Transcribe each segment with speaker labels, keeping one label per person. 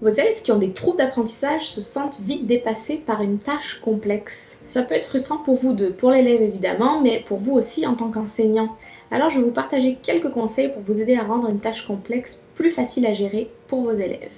Speaker 1: Vos élèves qui ont des troubles d'apprentissage se sentent vite dépassés par une tâche complexe. Ça peut être frustrant pour vous deux, pour l'élève évidemment, mais pour vous aussi en tant qu'enseignant. Alors je vais vous partager quelques conseils pour vous aider à rendre une tâche complexe plus facile à gérer pour vos élèves.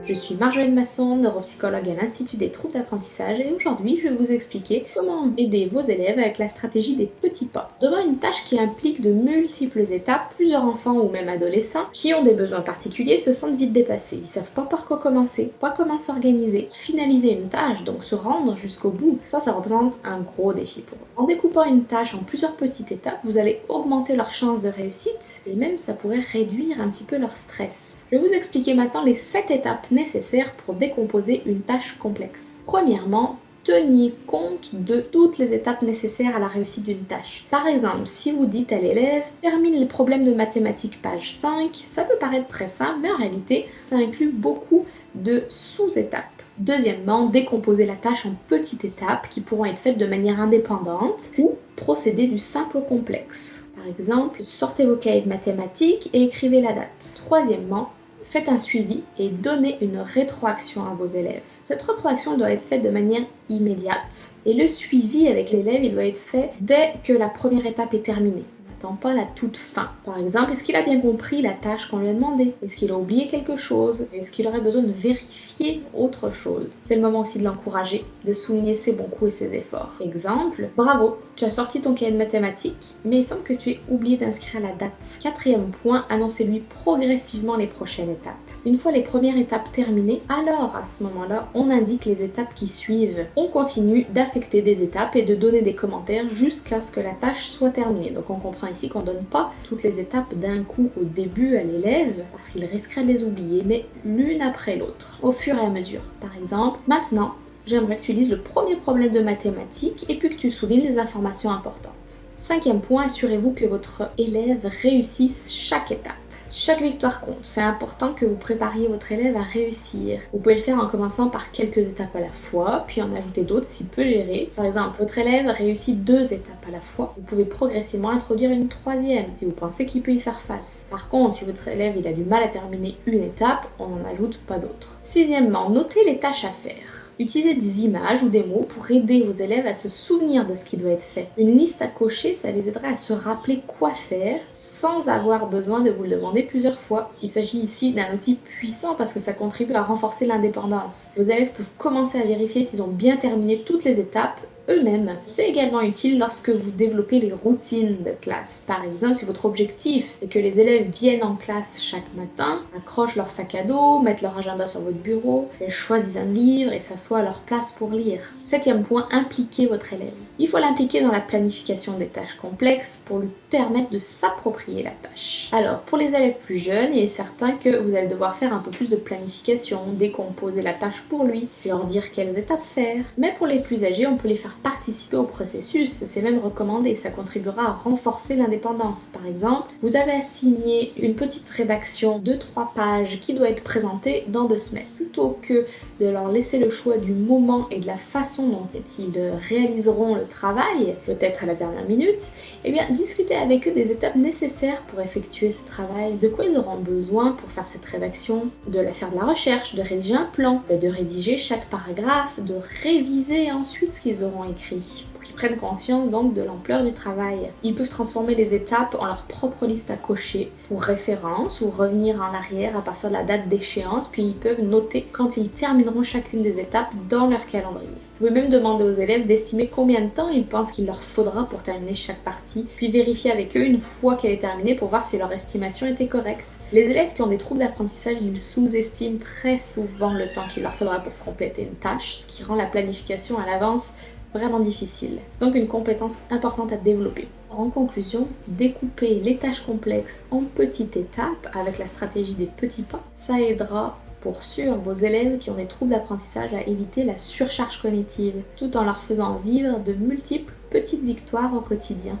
Speaker 1: Je suis Marjolaine Masson, neuropsychologue à l'Institut des troubles d'apprentissage et aujourd'hui je vais vous expliquer comment aider vos élèves avec la stratégie des petits pas. Devant une tâche qui implique de multiples étapes, plusieurs enfants ou même adolescents qui ont des besoins particuliers se sentent vite dépassés. Ils savent pas par quoi commencer, pas comment s'organiser, finaliser une tâche, donc se rendre jusqu'au bout. Ça représente un gros défi pour eux. En découpant une tâche en plusieurs petites étapes, vous allez augmenter leurs chances de réussite et même ça pourrait réduire un petit peu leur stress. Je vais vous expliquer maintenant les 7 étapes nécessaires pour décomposer une tâche complexe. Premièrement, tenez compte de toutes les étapes nécessaires à la réussite d'une tâche. Par exemple, si vous dites à l'élève « termine les problèmes de mathématiques page 5 », ça peut paraître très simple, mais en réalité, ça inclut beaucoup de sous-étapes. Deuxièmement, décomposer la tâche en petites étapes qui pourront être faites de manière indépendante ou procéder du simple au complexe. Par exemple, sortez vos cahiers de mathématiques et écrivez la date. Troisièmement, faites un suivi et donnez une rétroaction à vos élèves. Cette rétroaction doit être faite de manière immédiate. Et le suivi avec l'élève, il doit être fait dès que la première étape est terminée. N'attend pas la toute fin. Par exemple, est-ce qu'il a bien compris la tâche qu'on lui a demandé? Est-ce qu'il a oublié quelque chose? Est-ce qu'il aurait besoin de vérifier autre chose? C'est le moment aussi de l'encourager, de souligner ses bons coups et ses efforts. Exemple, bravo, tu as sorti ton cahier de mathématiques, mais il semble que tu aies oublié d'inscrire la date. Quatrième point, annoncez-lui progressivement les prochaines étapes. Une fois les premières étapes terminées, alors à ce moment-là, on indique les étapes qui suivent. On continue d'affecter des étapes et de donner des commentaires jusqu'à ce que la tâche soit terminée. Donc on comprend ici qu'on ne donne pas toutes les étapes d'un coup au début à l'élève parce qu'il risquerait de les oublier, mais l'une après l'autre, au fur et à mesure. Par exemple, maintenant, j'aimerais que tu lises le premier problème de mathématiques et puis que tu soulignes les informations importantes. Cinquième point, assurez-vous que votre élève réussisse chaque étape. Chaque victoire compte. C'est important que vous prépariez votre élève à réussir. Vous pouvez le faire en commençant par quelques étapes à la fois, puis en ajouter d'autres s'il peut gérer. Par exemple, votre élève réussit 2 étapes à la fois. Vous pouvez progressivement introduire une troisième si vous pensez qu'il peut y faire face. Par contre, si votre élève il a du mal à terminer une étape, on n'en ajoute pas d'autres. Sixièmement, notez les tâches à faire. Utilisez des images ou des mots pour aider vos élèves à se souvenir de ce qui doit être fait. Une liste à cocher, ça les aidera à se rappeler quoi faire sans avoir besoin de vous le demander plusieurs fois. Il s'agit ici d'un outil puissant parce que ça contribue à renforcer l'indépendance. Vos élèves peuvent commencer à vérifier s'ils ont bien terminé toutes les étapes eux-mêmes. C'est également utile lorsque vous développez les routines de classe. Par exemple, si votre objectif est que les élèves viennent en classe chaque matin, accrochent leur sac à dos, mettent leur agenda sur votre bureau, choisissent un livre et s'assoient à leur place pour lire. Septième point, impliquez votre élève. Il faut l'impliquer dans la planification des tâches complexes pour lui permettre de s'approprier la tâche. Alors, pour les élèves plus jeunes, il est certain que vous allez devoir faire un peu plus de planification, décomposer la tâche pour lui, leur dire quelles étapes faire. Mais pour les plus âgés, on peut les faire participer au processus, c'est même recommandé, ça contribuera à renforcer l'indépendance. Par exemple, vous avez assigné une petite rédaction de 3 pages qui doit être présentée dans 2 semaines. Plutôt que de leur laisser le choix du moment et de la façon dont ils réaliseront le travail, peut-être à la dernière minute, eh bien discutez avec eux des étapes nécessaires pour effectuer ce travail, de quoi ils auront besoin pour faire cette rédaction, de faire de la recherche, de rédiger un plan, de rédiger chaque paragraphe, de réviser ensuite ce qu'ils auront écrit, pour qu'ils prennent conscience donc de l'ampleur du travail. Ils peuvent transformer les étapes en leur propre liste à cocher pour référence ou revenir en arrière à partir de la date d'échéance, puis ils peuvent noter quand ils termineront chacune des étapes dans leur calendrier. Vous pouvez même demander aux élèves d'estimer combien de temps ils pensent qu'il leur faudra pour terminer chaque partie, puis vérifier avec eux une fois qu'elle est terminée pour voir si leur estimation était correcte. Les élèves qui ont des troubles d'apprentissage, ils sous-estiment très souvent le temps qu'il leur faudra pour compléter une tâche, ce qui rend la planification à l'avance vraiment difficile. C'est donc une compétence importante à développer. En conclusion, découper les tâches complexes en petites étapes avec la stratégie des petits pas, ça aidera pour sûr vos élèves qui ont des troubles d'apprentissage à éviter la surcharge cognitive, tout en leur faisant vivre de multiples petites victoires au quotidien.